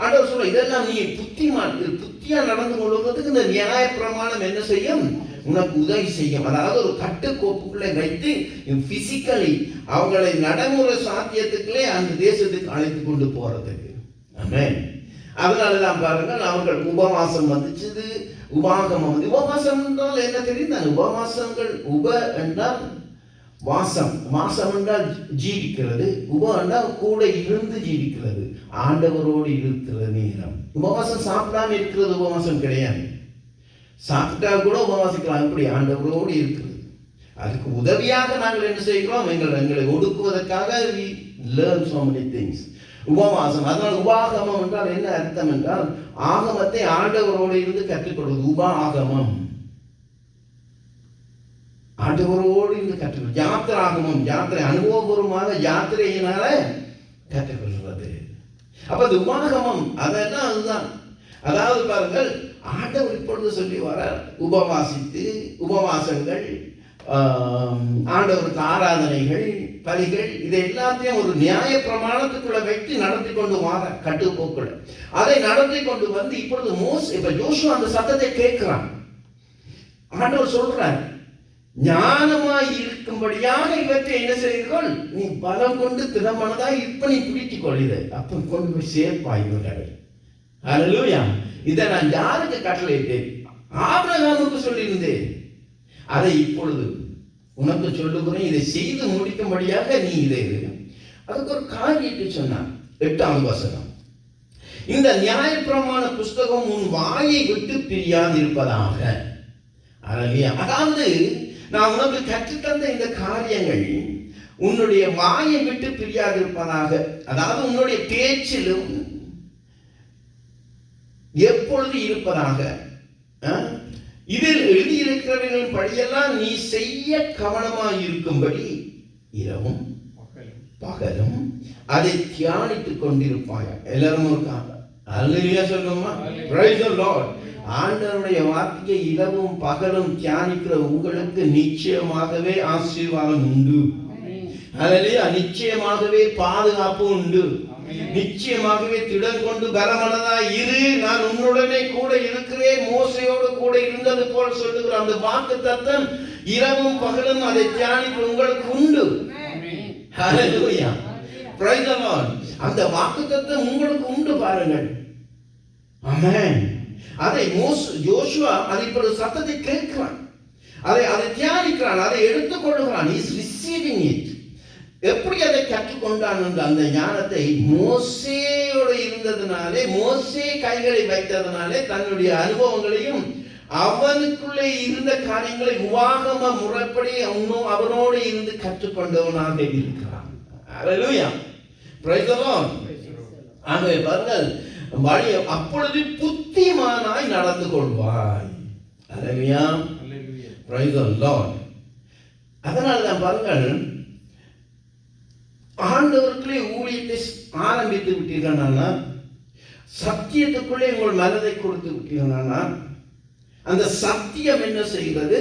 ஆண்டவர் சொல்ல, இதெல்லாம் நீ புத்தியா நடந்து கொள்வதற்கு இந்த நியாய பிரமாணம் என்ன செய்யும்? உனக்கு உதவி செய்யும். அதாவது ஒரு கட்டுக்கோப்புக்குள்ளே வைத்து பிசிக்கலி அவங்களை நடைமுறை சாத்தியத்துக்குள்ளே அந்த தேசத்துக்கு அழைத்து கொண்டு போறதுக்கு. ஆமென். அதனாலதான் பாருங்கள், அவர்கள் உபவாசம் வந்துச்சு, உபாகமம் வந்து. உபவாசம் என்றால் என்ன தெரியும்? உபவாசங்கள், உப என்றால் வாசம், வாசம் என்றால் ஜீவிக்கிறது, உப என்றால் கூட இருந்து ஜீவிக்கிறது, ஆண்டவரோடு இருக்கிற நேரம். உபவாசம் சாப்பிடாம இருக்கிறது உபவாசம் கிடையாது. சாப்பிட்டா கூட உபவாசிக்கலாம். எப்படி? ஆண்டவரோடு இருக்கிறது. அதுக்கு உதவியாக நாங்கள் என்ன செய்கிறோம்? எங்களை ஒடுக்குவதற்காக we learn so many things. உபவாசம். அதனால் உபாகமம் என்றால் என்ன அர்த்தம் என்றால், ஆகமத்தை ஆண்டவரோடு இருந்து கற்றுக்கொள்வது. உபாகமம் ஆண்டவரோடு இருந்து கற்றுக்கொள்வது. யாத்திராகமம், யாத்திரை, அனுபவபூர்வமாக யாத்திரையினால கற்றுக்கொள்வது. அப்ப அது உபாகமம், அதெல்லாம் அதுதான். அதாவது பாருங்கள், ஆண்டவர் இப்பொழுது சொல்லி வர உபவாசித்து, உபவாசங்கள், ஆண்டவருக்கு ஆராதனைகள், பலிகள், இதை எல்லாத்தையும் ஒரு நியாய பிரமாணத்துக்குள்ள வைத்து நடத்தி கொண்டு வர கட்டுப்போக்குள்ள அதை நடத்தி கொண்டு வந்து இப்பொழுது இப்ப யோசுவா அந்த சத்தத்தை கேட்கிறான். ஆண்டவர் சொல்றார், ஞானமாய் இருக்கும்படியாக இவற்றை என்ன செய்கிறீர்கள்? நீ பலம் கொண்டு திடமானதாய் இப்ப நீ பிடித்துக் கொள்ளிது, அப்ப கொண்டு போய் சேர்ப்பாய் இவர்களை. ஹல்லேலூயா. இதை நான் யாருக்கு கட்டளையிட்டேன்? ஆபிரகாமுக்கு சொல்லியிருந்தேன். அதை இப்பொழுது உனக்கு சொல்லுகிறேன், இதை செய்து முடிக்கும்படியாக நீ இதை. அதுக்கு ஒரு காரியத்தை சொன்னார். 8ஆம் வசனம், இந்த நியாயப்பிரமாண புஸ்தகம் உன் வாயை விட்டு பிரியாதிருப்பதாக. அதாவது நான் உனக்கு கற்றுத்தந்த இந்த காரியங்கள் உன்னுடைய வாயை விட்டு பிரியாதிருப்பதாக. அதாவது உன்னுடைய பேச்சிலும் எப்பொழுது இருப்பதாக. இதில் எழுதியிருக்கிறவர்களின் படியெல்லாம் நீ செய்ய கவனமாய் இருக்கும்படி இரவும் பகலும் அதை தியானித்துக் கொண்டிருப்பாயா. எல்லாரும் இருக்காங்க. அல்லேலூயா சொல்லுமா. Price the Lord. ஆண்டவருடைய வார்த்தையை இரவும் பகலும் தியானிக்கிற உங்களுக்கு நிச்சயமாகவே ஆசீர்வாதம் உண்டு. அல்லேலூயா. நிச்சயமாகவே பாதுகாப்பு உண்டு. நிச்சயமாகவே திடன் கொண்டு பலமனதாய் இரு, நான் உன்னுடனே கூட இருக்கிறேன், மோசையோடு கூட இருந்தது போல் சொல்லுகிற அந்த வாக்குத்தத்தம் இரவும் பகலும் அதை தியானிக்க உங்களுக்கு உண்டு. ஹல்லேலூயா. Praise the lord. அந்த வாக்குத்தத்தம் உங்களுக்கு உண்டு பாருங்கள். ஆமென். அதை யோசுவா அதை இப்பொழுது சத்தத்தை கேட்கிறான், அதை தியானிக்கிறான், அதை எடுத்துக்கொள்கிறான். Is receiving it. எப்படி அதை கற்றுக்கொண்டான் என்ற அந்த ஞானத்தை மோசேயோடு இருந்ததுனாலே, மோசே கைகளை வைத்ததுனாலே தன்னுடைய அனுபவங்களையும் அவனுக்குள்ளே இருந்த காரியங்களை உபாகம முறைப்படி அவனோடு இருந்து கற்றுக்கொண்டவனாக இருக்கிறான். ஹல்லேலூயா. Praise the lord. ஆகவே பாருங்கள், அப்பொழுது புத்திமானாய் நடந்து கொள்வாய். ஹல்லேலூயா. Praise the lord. அதனால தான் பாருங்கள், ஆண்டவருக்குள்ளே ஊழியத்தை ஆரம்பித்து விட்டீர்களா, சத்தியத்துக்குள்ளே உங்கள் மனதை கொடுத்து விட்டீர்களா, அந்த சத்தியம் என்ன செய்கிறது?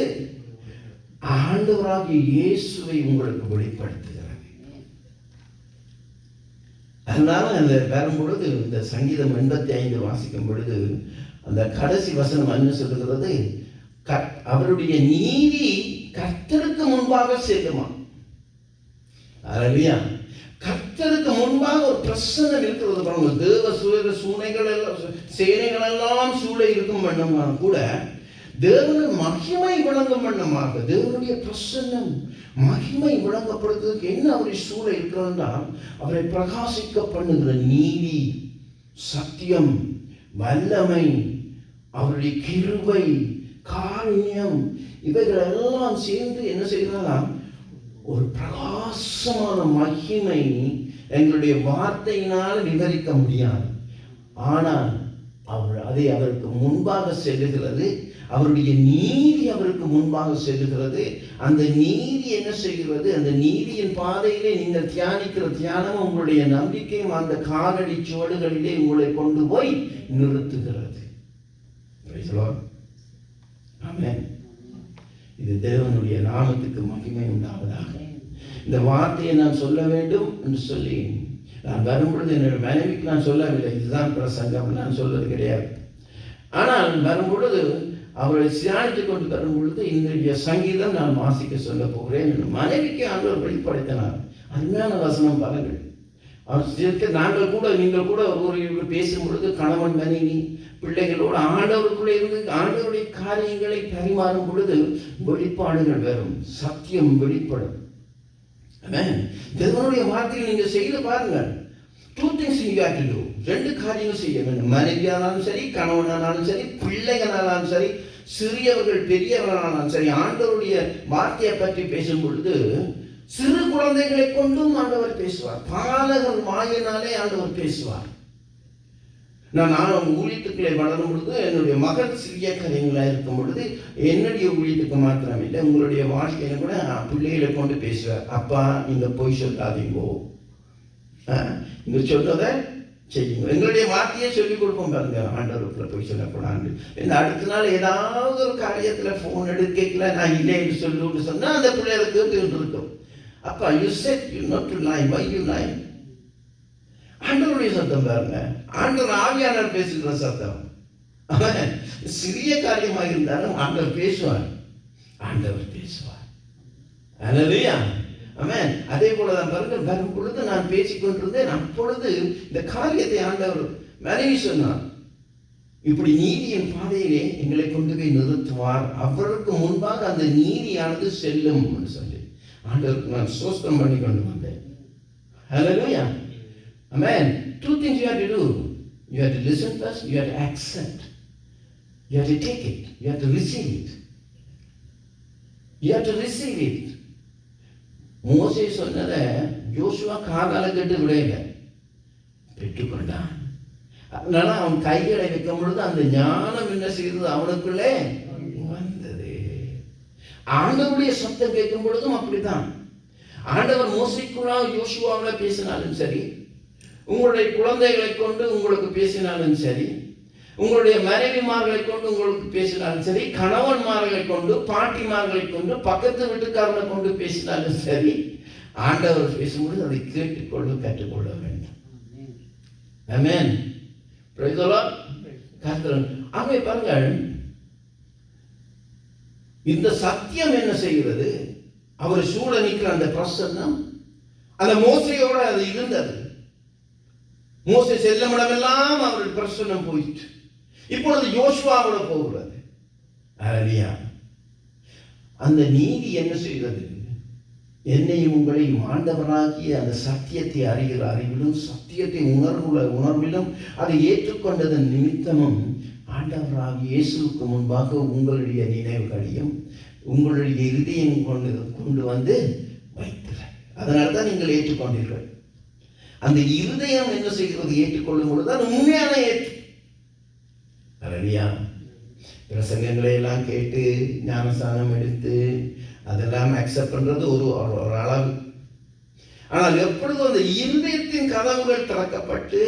ஆண்டவராகிய இயேசுவை உங்களுக்கு வெளிப்படுத்துகிறது. அதனால அந்த வரும் பொழுது இந்த சங்கீதம் 85 வாசிக்கும் பொழுது அந்த கடைசி வசனம் என்ன சொல்லுகிறது? அவருடைய நீதி கர்த்தருக்கு முன்பாக செல்லுமா. அல்லேலூயா. கர்த்தருக்கு முன்பாக ஒரு பிரசன்னம் இருக்கிறது பாருங்க. தேவ சூனைகள் எல்லாம் சேனைகள் எல்லாம் சூழ இருக்கும் வண்ணமாக கூட தேவனுடைய மகிமை விளங்கும் வண்ணமாக தேவனுடைய பிரசன்னம் மகிமை விளங்கப்படுத்துவதற்கு என்ன அவரை சூழ இருக்கிறதுனா அவரை பிரகாசிக்க பண்ணுகிற நீதி, சத்தியம், வல்லமை, அவருடைய கிருபை, காருண்யம் இவைகள் எல்லாம் சேர்ந்து என்ன செய்கிறாரா ஒரு பிரகாசமான மகிமை எங்களுடைய வார்த்தையினால் விவரிக்க முடியாது. ஆனால் அதை அவருக்கு முன்பாக செல்லுகிறது. அவருடைய நீதி அவருக்கு முன்பாக செல்லுகிறது. அந்த நீதி என்ன செய்கிறது? அந்த நீதியின் பாதையிலே நீங்கள் தியானிக்கிற தியானம் உங்களுடைய நம்பிக்கையும் அந்த காலடி சுவடுகளிலே உங்களை கொண்டு போய் நிறுத்துகிறது. ஆமென். இது தேவனுடைய நாமத்துக்கு மகிமை உண்டாவதாக. இந்த வார்த்தையை நான் சொல்ல வேண்டும் என்று சொல்லி நான் வரும்பொழுது என்னுடைய மனைவிக்கு நான் சொல்லவில்லை, இதுதான் பிரசங்கம், நான் சொல்வது கிடையாது. ஆனால் வரும்பொழுது அவரை தியானித்துக் கொண்டு வரும்பொழுது இன்றைய சங்கீதம் நான் வாசிக்க சொல்ல போகிறேன். மனைவிக்கு ஆண்டவர் வெளிப்படுத்தினார். அருமையான வசனம் பாருங்கள். அவர் சேர்க்க நாங்கள் கூட நீங்கள் கூட ஒரு பேசும் பொழுது கணவன் மனைவி பிள்ளைகளோடு ஆண்டவருக்குள்ளே இருந்து ஆண்டவருடைய காரியங்களை பரிமாறும் பொழுது வெளிப்பாடுகள் வரும், சத்தியம் வெளிப்படும். தேவனுடைய வார்த்தையில் நீங்கள் செய்து பாருங்கள். 2 things you have to do. 2 காரியங்கள் செய்ய வேண்டும். மனைவியானாலும் சரி, கணவனானாலும் சரி, பிள்ளைகளானாலும் சரி, சிறியவர்கள் பெரியவர்களானாலும் சரி, ஆண்டவருடைய வார்த்தையை பற்றி பேசும் பொழுது சிறு குழந்தைகளை கொண்டும் ஆண்டவர் பேசுவார். பாலகர் வாயினாலே ஆண்டவர் பேசுவார். நான் ஊழியத்துக்களை வளரும் பொழுது என்னுடைய மகள் சிறிய காரியங்களாக இருக்கும் பொழுது என்னுடைய ஊழியத்துக்கு மாத்திரம் இல்லை, உங்களுடைய வாழ்க்கையில கூட பிள்ளைகளை கொண்டு பேசுவார். அப்பா நீங்க போய் சொல்லாதீங்கோ, நீங்க சொல்றதை செய்யுங்க. எங்களுடைய வார்த்தையை சொல்லிக் கொடுப்போம் பாருங்க. ஆண்டவருக்குள்ள போய் சொல்லக்கூடாது. இந்த அடுத்த நாள் ஏதாவது ஒரு காரியத்துல போன் எடுக்கல நான் இல்லைன்னு சொல்லிட்டு சொன்னா அந்த பிள்ளைகளை கேட்டுக்கிட்டு இருக்கும். Appa you said you not to lie, why you lie? ஆண்டவருடைய சத்தம் பாருங்க. ஆண்டவர் ஆவியானவர் பேசுகிற சத்தம். சிறிய காரியமாக இருந்தாலும் ஆண்டவர் பேசுவார். ஆண்டவர் பேசுவார். அல்லேலூயா. ஆமென். அதே போலதான் பாருங்க. வரும் பொழுது நான் பேசிக்கொண்டிருந்தேன். அப்பொழுது இந்த காரியத்தை ஆண்டவர் மனைவி சொன்னார். இப்படி நீதியின் பாதையிலே எங்களை கொண்டு போய் நிறுத்துவார். அவருக்கு முன்பாக அந்த நீதியானது செல்லும் என்று சொல்லி ஆண்டவருக்கு நான் சோஸ்தம் பண்ணி கொண்டு வந்தேன். அல்லேலூயா. Amen. 2 things you have to do. You have to listen first, you have to accept. You have to take it. You have to receive it. You have to receive it. மோசே சொன்னதை யோசுவா காதால கேட்டு விடையில பெற்றுக்கொண்டான். அதனால அவன் கைகளை வைக்கும் பொழுது அந்த ஞானம் என்ன செய்தது? அவனுக்குள்ளே வந்தது. ஆண்டவருடைய சத்தம் கேட்கும் பொழுதும் அப்படித்தான். ஆண்டவர் மோசைக்குள்ளா யோசுவாவில பேசினாலும் சரி, உங்களுடைய குழந்தைகளை கொண்டு உங்களுக்கு பேசினாலும் சரி, உங்களுடைய மனைவிமார்களை கொண்டு உங்களுக்கு பேசினாலும் சரி, கணவன்மார்களை கொண்டு, பாட்டிமார்களை கொண்டு, பக்கத்து வீட்டுக்காரனை கொண்டு பேசினாலும் சரி, ஆண்டவர் பேசும்போது அதை கேட்டுக்கொள்ள கற்றுக்கொள்ள வேண்டும். ஆமென். Praise the lord. கர்த்தர் ஆமே பாருங்கள். இந்த சத்தியம் என்ன செய்கிறது? அவர் சூழ நிற்கிற அந்த பிரசன்னம் அந்த மோசையோட அது இருந்தது. மோசே செல்லும் இடமெல்லாம் அவருடைய பிரசன்னம் போயிட்டு இப்பொழுது யோசுவாவோட போகிறது. அல்லேலூயா. அந்த நீதி என்ன செய்கிறது? என்னையும் உங்களையும் ஆண்டவராகிய அந்த சத்தியத்தை அறிகிற அறிவிலும் சத்தியத்தை உணர்விலும் அதை ஏற்றுக்கொண்டதன் நிமித்தமும் ஆண்டவராகிய இயேசுவுக்கு முன்பாக உங்களுடைய நினைவுகளையும் உங்களுடைய இருதயம் கொண்டு வந்து வைத்தீர்கள். அதனால தான் நீங்கள் ஏற்றுக்கொண்டீர்கள். அந்த இருதயம் என்ன செய்கிறது? ஏற்றுக்கொள்ளும் பொழுதுதான் உண்மையான ஏற்று. அல்லேலூயா. பிரசங்கங்களை எல்லாம் கேட்டு ஞானஸ்நானம் எடுத்து அதெல்லாம் அக்செப்ட் பண்றது ஒரு அளவு. ஆனால் எப்பொழுதும் அந்த இருதயத்தின் கதவுகள் திறக்கப்பட்டு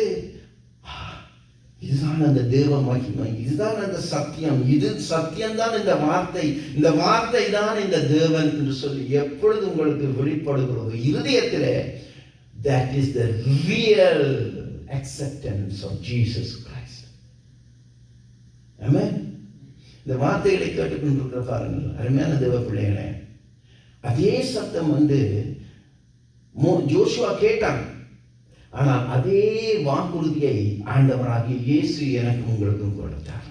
இதுதான் அந்த தேவ மகிமை, இதுதான் அந்த சத்தியம், இது சத்தியம்தான் இந்த வார்த்தை தான் இந்த தேவன் என்று சொல்லி எப்பொழுது உங்களுக்கு வெளிப்படுகிறதோ இருதயத்திலே, that is the real acceptance of Jesus Christ. Amen. இந்த வார்த்தைகளை கேட்டுக்கொண்டிருக்கிற பாருங்கள் அருமையான தேவ பிள்ளைகளே, அதே சத்தம் வந்து ஜோஷுவா கேட்டான். ஆனால் அதே வாக்குறுதியை ஆண்டவராகிய இயேசு எனக்கு உங்களுக்கும் கொடுத்தார்.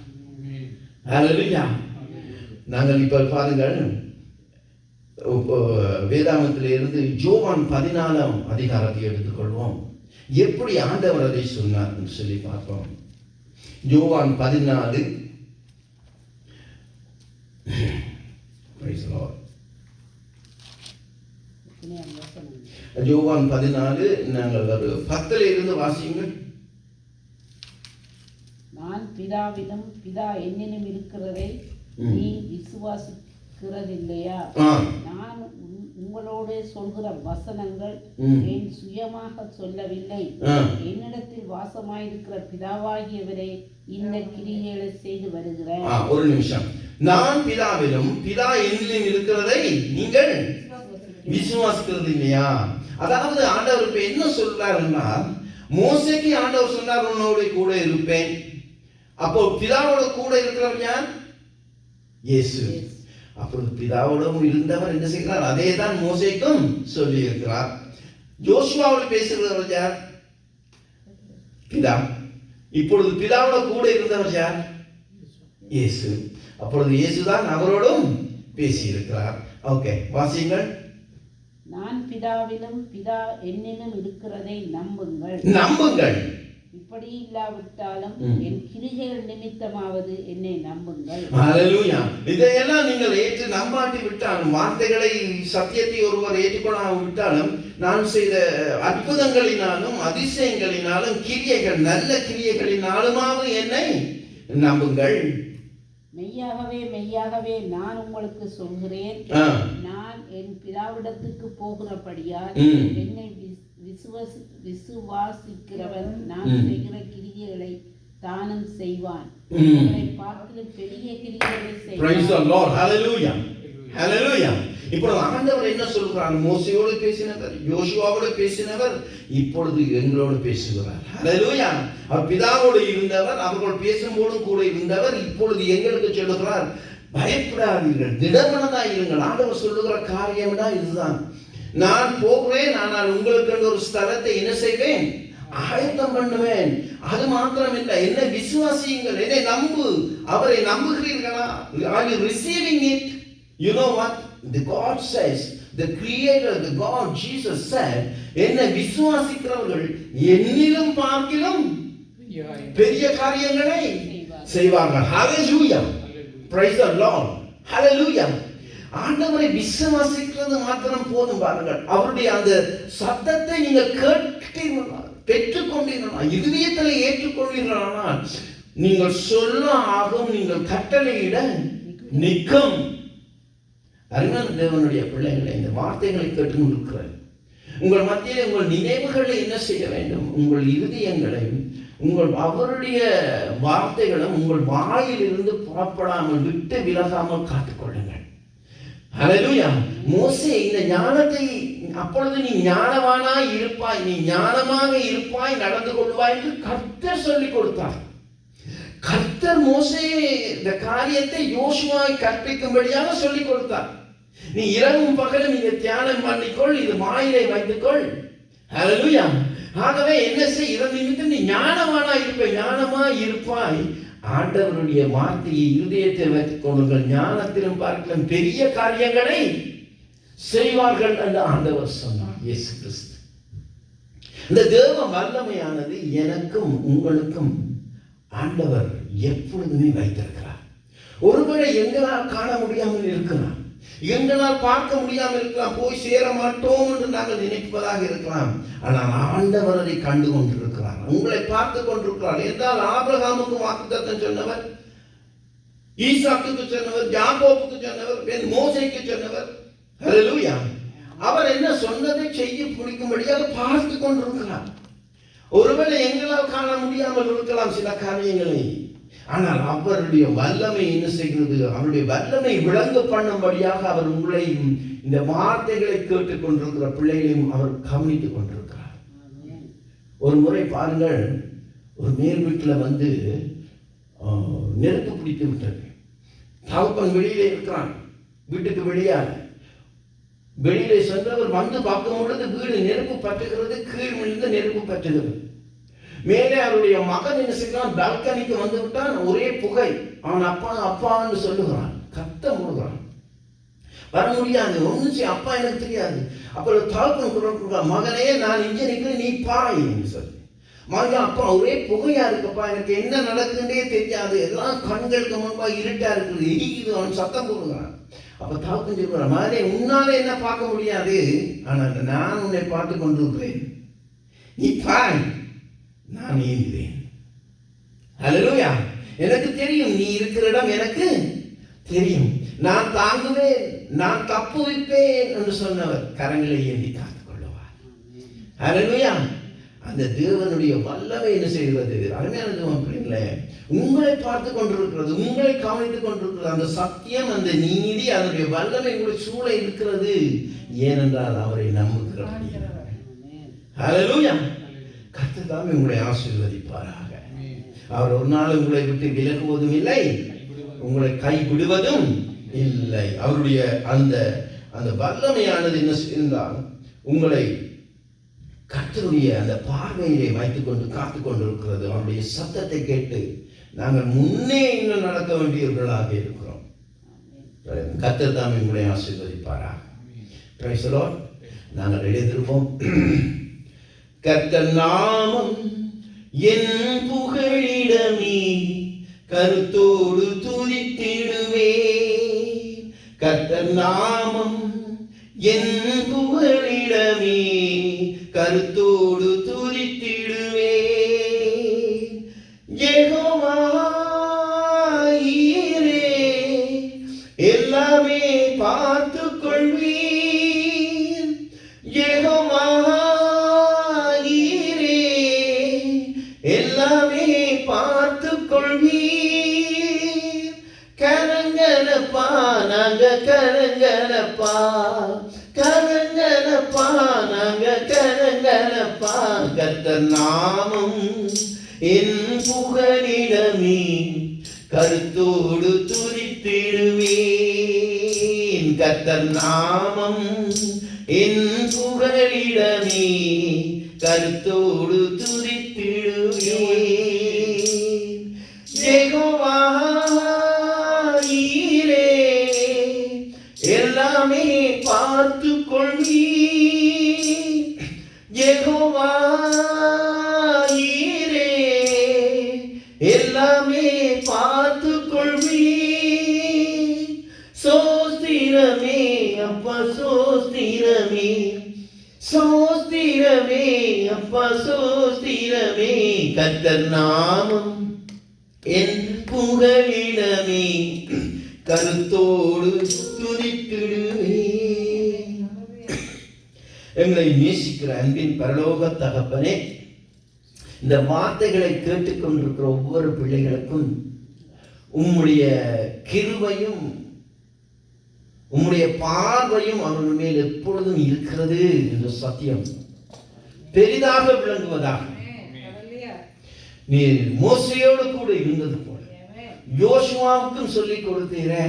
ஹல்லேலூயா. நாங்கள் இப்ப பாருங்கள், வேதாகமத்திலிருந்து யோவான் 14 அதிகாரத்தை எடுத்துக்கொள்வோம். எப்படி ஆண்டவர் அதை சொன்னார் என்று சொல்லி பார்ப்போம். யோவான் 14 யோவான் 14 நாங்கள் 10 இருந்து வாசியுங்கள். நான் பிதாவிலும் பிதா என்னிலும் இருக்கிறதை நீ விசுவாசிக்கிறதில்லையா? நான் உங்களோடு சொல்கிற வசனங்கள் என் சுயமாக சொல்லவில்லை, என்னிடத்தில் வாசமாயிருக்கிற பிதாவாகியவரை இந்த கிரியைகளை செய்து வருகிறேன். ஒரு நிமிஷம். நான் பிதாவிலும் பிதா என்னிலும் இருக்கிறதை நீங்கள் விசுவாசிக்கிறது இல்லையா? அதாவது ஆண்டவர் இப்ப என்ன சொல்றாருன்னா, மோசேக்கு ஆண்டவர் சொன்னார் உன்னோட கூட இருப்பேன். அப்போ பிதாவோட கூட இருக்கிறவர் யார்? இயேசு. அப்பொழுது பிதாவோடும் இருந்தவர் என்ன செய்கிறார்? அதே தான் மோசேக்கும் சொல்லி இருக்கிறார். யோசுவாவோடு பேசுகிறவர் யார்? பிதா. இப்பொழுது பிதாவோட கூட இருந்தவர் யார்? இயேசு. அப்பொழுது இயேசுதான் அவரோடும் பேசி இருக்கிறார். ஓகே, வாசியுங்கள். நான் பிதாவிலும் பிதா என்னிலும் இருக்கிறதை நம்புங்கள். நம்புங்கள். இப்படி இல்லாவிட்டாலும் என் கிரிகைகள் நிமித்தமாவது என்னை நம்புங்கள். ஹல்லேலூயா. இதையெல்லாம் நீங்கள் ஏற்று நம்பாட்டி விட்டாலும், வார்த்தைகளை சத்தியத்தை ஒருவர் ஏற்றுக்கொள்ளாமல் விட்டாலும், நான் செய்த அற்புதங்களினாலும் அதிசயங்களினாலும் கிரியைகள் நல்ல கிரியைகளினாலுமாவது என்னை நம்புங்கள். மெய்யாகவே மெய்யாகவே நான் உங்களுக்கு சொல்கிறேன், நான் என் பிதாவிடத்துக்கு போகிறபடியால் என்னை விசுவாசிக்கிறவன் நான் செய்கிற கிரியைகளை தானும் செய்வான், பார்க்கிலும் பெரிய கிரியைகளை செய்வான். Praise the Lord. Hallelujah. Hallelujah. இப்பொழுது ஆண்டவர் என்ன சொல்கிறார்? மோசேயோடு பேசினவர், யோசுவாவோடு பேசினவர், இப்பொழுது எங்களோடு பேசுகிறார். ஹல்லேலூயா. அவர் பிதாவோடு இருந்தவர், அவர்கள் பேசும்போது கூட இருந்தவர், இப்பொழுது எங்களுக்கு சொல்லுகிறார், பயப்படாதீர்கள், திடமனதாய் இருங்கள். ஆண்டவர் சொல்லுகிற காரியம்னா இதுதான். நான் போகிறேன், ஆனால் உங்களுக்கு ஒரு ஸ்தலத்தை என்ன செய்வேன்? ஆயத்தம் பண்ணுவேன். அது மாத்திரம் இல்லை, என்னை விசுவாசியுங்கள், என்னை நம்பு. அவரை நம்புகிறீர்களா? Are you receiving it? You know what the God says, the creator, the God Jesus said, என்னை விசுவாசிக்கிறவர்கள் என்னிலும் பார்க்கிலும் பெரிய காரியங்களை செய்வார்கள். Hallelujah. Praise the Lord. Hallelujah. ஆண்டவரை விசுவாசிக்கிறது மாத்திரம் போதும் பாருங்கள். அவருடைய அந்த சத்தத்தை நீங்கள் கேட்டீர்களா, பெற்றுக்கொண்டீர்களா, இதயத்தில் ஏற்றுக்கொண்டீர்களானால் நீங்கள் சொல்ல ஆகும், நீங்கள் கட்டளையிட நிற்கும். அருமையான தேவனுடைய பிள்ளைகளை, இந்த வார்த்தைகளை கேட்டுக்கொண்டிருக்கிற உங்கள் மத்தியிலே உங்கள் நினைவுகளை என்ன செய்ய வேண்டும்? உங்கள் இருதயங்களையும் உங்கள் அவருடைய வார்த்தைகளும் உங்கள் வாயிலிருந்து புறப்படாமல் விட்டு விலகாமல் காத்துக்கொள்ளுங்கள். ஹல்லேலூயா. மோசே இந்த ஞானத்தை, அப்பொழுது நீ ஞானவானாய் இருப்பாய், நீ ஞானமாக இருப்பாய், நடந்து கொள்வாய் என்று கர்த்தர் சொல்லிக் கொடுத்தார். கர்த்தர் மோசே இந்த காரியத்தை யோசுவாவை கற்பிக்கும்படியாக சொல்லிக் கொடுத்தார். நீ இரவும் பகலும் இதை தியானம் பண்ணிக்கொள், இது வாயிலை வைத்துக்கொள். ஹல்லேலூயா. ஆகவே என்ன செய்? இதன் நிமித்தம் நீ ஞானவானாய் இருப்பாய், ஞானமாய் இருப்பாய். ஆண்டவருடைய வார்த்தையை இருதயத்தில் வைத்துக் கொள்ளுங்கள், ஞானத்திலும் பார்க்கலாம் பெரிய காரியங்களை செய்வார்கள் என்று ஆண்டவர் சொன்னார். இயேசு கிறிஸ்து. இந்த தேவ வல்லமையானது எனக்கும் உங்களுக்கும் ஆண்டவர் எப்பொழுதுமே வைத்திருக்கிறார். ஒருவேளை எங்களால் காண முடியாமல் இருக்கலாம், எங்களால் பார்க்க முடியாமல் இருக்கலாம், போய் சேர மாட்டோம் என்று நாங்கள் நினைப்பதாக இருக்கலாம். ஆனால் ஆண்டவர் அதை கண்டு கொண்டிருக்கிறார், உங்களை பார்த்து கொண்டிருக்கிறார். என்றால் ஆபிரகாமுக்கு வாக்குத்தத்தம் சொன்னவர், ஈசாக்குக்கு சொன்னவர், யாக்கோபுக்கு சொன்னவர், மோசேக்கு சொன்னவர். ஹல்லேலூயா. அவர் என்ன சொன்னதை செய்ய பிடிக்கும்படியாக பார்த்து கொண்டிருக்கிறார். ஒருவேளை எங்களால் காண முடியாமல் இருக்கலாம் சில காரியங்களை, ஆனால் அவருடைய வல்லமை என்ன செய்கிறது? அவருடைய வல்லமை விளங்க பண்ணும்படியாக அவர் உங்களையும் இந்த வார்த்தைகளை கேட்டுக் கொண்டிருக்கிற பிள்ளைகளையும் அவர் கவனித்துக் கொண்டிருக்கிறார். ஒரு முறை பாருங்கள், ஒரு மேல் வீட்டில் வந்து நெருப்பு பிடித்து விட்டது. தகப்பன் வெளியிலே இருக்கிறான், வீட்டுக்கு வெளியால வெளியிலே சென்றவர் வந்து பார்க்கும் பொழுது வீடு நெருப்பு பற்றுகிறது, கீழ் விழுந்து நெருப்பு பற்றுகிறது. மேலே அவருடைய மகன் என்ன செய்யறான், பால்கனிக்கு வந்து விட்டான், ஒரே புகை. அவன் அப்பா அப்பான்னு சொல்லுகிறான், கத்த முழுகிறான், வர முடியாது, ஒன்றும் செய்ய, அப்பா எனக்கு தெரியாது. அப்புறம் தாழ்த்தம் கொடுக்க, மகனே நான் இங்கே நிற்கிறேன், நீ பாய் என்று சொல்லி. மகன், அப்பா ஒரே புகையா இருக்குப்பா, எனக்கு என்ன நடக்குதுன்னே தெரியாது, எல்லாம் கண்களுக்கு முன்பாக இருட்டா இருக்குது, இது அவன் சத்தம் போடுகிறான். அப்ப தாழ்த்தம் சொல்லுகிறான், மகனே உன்னால என்ன பார்க்க முடியாது, ஆனால் நான் உன்னை பார்த்து கொண்டிருக்கிறேன், நீ பாய், நான் ஏந்துகிறேன். அல்லேலூயா. எனக்கு தெரியும் நீ இருக்கிற இடம் எனக்கு தெரியும், நான் தாங்குவேன், நான் தப்புவிப்பேன் என்று சொன்னவர் கரங்களை ஏந்தி காத்துக் கொள்ளுவார். அல்லேலூயா. அந்த தேவனுடைய வல்லமை என்ன செய்கிறது, அருமையான தேவன் பிள்ளைகளே, உங்களை பார்த்து கொண்டிருக்கிறது, உங்களை கவனித்துக் கொண்டிருக்கிறது. அந்த சத்தியம், அந்த நீதி, அதனுடைய வல்லமை உங்களை சூழ இருக்கிறது. ஏனென்றால் அவரை நம்புகிறார். அல்லேலூயா. கர்த்தர் தாமே உங்களை ஆசீர்வதிப்பாராக. அவர் ஒரு நாள் உங்களை விட்டு விலகுவதும் இல்லை, உங்களை கைவிடுவதும் இல்லை. அவருடைய அந்த அந்த வல்லமையானது என்ன செய்தால் உங்களை கர்த்தருடைய அந்த பார்வையிலே வைத்துக் கொண்டு காத்துக் கொண்டிருக்கிறது. அவருடைய சத்தத்தை கேட்டு நாங்கள் முன்னே இன்னும் நடக்க வேண்டியவர்களாக இருக்கிறோம். கர்த்தர் தாமே உங்களை ஆசீர்வதிப்பாராக. Price the Lord. நாங்கள் எழுந்திருப்போம். கர்த்தர் நாமம் என் புகழிடமே, கருத்தோடு துதித்திடுவே. கர்த்தர் நாமம் என் புகழிடமே, கருத்தோடு துதித்திடுவே. யெகோவா ஈரே, எல்லாமே பார்த்துக் கொள்வீர். யெகோவா எல்லாமே பார்த்துக் கொள்வீர். கரங்கனப்பா நாங்க கரங்கனப்பா, கரங்கனப்பா நாங்க கரங்கனப்பா. கர்த்தர் நாமம் என் புகழிடமே, கருத்தோடு துதித்திடுவேன். கர்த்தர் நாமம் என் புகழிடமே, கருத்தோடு துதித்திடுவேன். யெகோவா ஈரே, எல்லாமே பார்த்துக் கொள்வீர். யெகோவா ஈரே, எல்லாமே பார்த்துக் கொள்வீர். சோஸ்திரமே அப்பா சோஸ்திரமே, சோஸ்திரமே அப்பா சோஸ்திரமே. கர்த்தர் நாமம் என் புகழிடமே, கருத்தோடு துதித்திடுவே. எங்களை நேசிக்கிற அன்பின் பரலோக தகப்பனே, இந்த வார்த்தைகளை கேட்டுக்கொண்டிருக்கிற ஒவ்வொரு பிள்ளைகளுக்கும் உம்முடைய கிருபையும் உம்முடைய பார்வையும் அவர்கள் மேல் எப்பொழுதும் இருக்கிறது என்ற சத்தியம் பெரிதாக விளங்குவதாக. நீர் மோசேயோடு கூட இருந்தது போல யோசுவாவுக்கும் சொல்லிக் கொடுத்தீரே,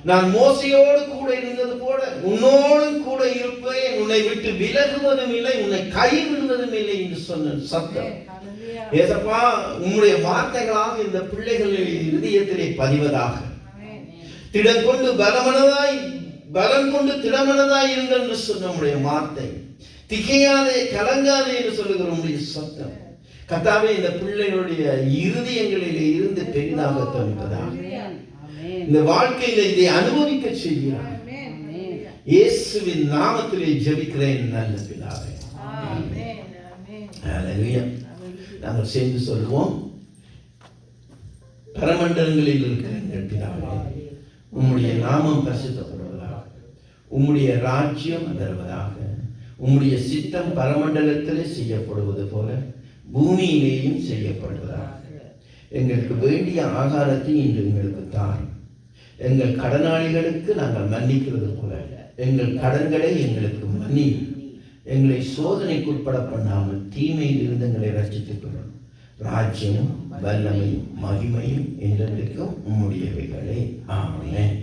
நான் மோசேயோடு கூட இருந்தது போல உன்னோடும் கூட இருப்பேன், உன்னை விட்டு விலகுவதும் இல்லை, உன்னை கைவிடுவதும் இல்லை என்று சொன்ன சத்தம் ஏசப்பா உம்முடைய வார்த்தைகளாக இந்த பிள்ளைகளின் இதயத்திலே பதிவதாக. திடம் கொண்டு பலம் கொண்டு திடமனதாய் இருங்கள் என்று சொன்ன நம்முடைய வார்த்தை, திகையாதே கலங்காதே என்று சொல்லுகிற நம்முடைய சத்தம் கர்த்தாவே இந்த பிள்ளைகளுடைய இருதயங்களிலே இருந்து பெரிதாக தோன்றுவதாக. இந்த வாழ்க்கையில இதை அனுபவிக்க செய்கிறார். இயேசுவின் நாமத்திலே ஜெபிக்கிறேன் நல்ல பிதாவே. ஹல்லேலூயா. நாங்கள் சேர்ந்து சொல்லுவோம். பரமண்டலங்களில் இருக்கிற எங்கள் பிதாவே, உம்முடைய நாமம் பரிசுத்தப்படுவதாக, உம்முடைய ராஜ்யம் வருவதாக, உம்முடைய சித்தம் பரமண்டலத்திலே செய்யப்படுவது போல பூமியிலேயும் செய்யப்படுவதாக. எங்களுக்கு வேண்டிய ஆகாரத்தை இன்று எங்களுக்கு தாரும். எங்கள் கடனாளிகளுக்கு நாங்கள் மன்னிக்கிறது போல எங்கள் கடன்களை எங்களுக்கு மன்னியும். எங்களை சோதனைக்குட்பட பண்ணாமல் தீமையில் இருந்து எங்களை ரட்சித்துக் கொள்ளும். ராஜ்யமும் வல்லமையும் மகிமையும் என்றென்றைக்கும் உம்முடையவைகளே. ஆமென்.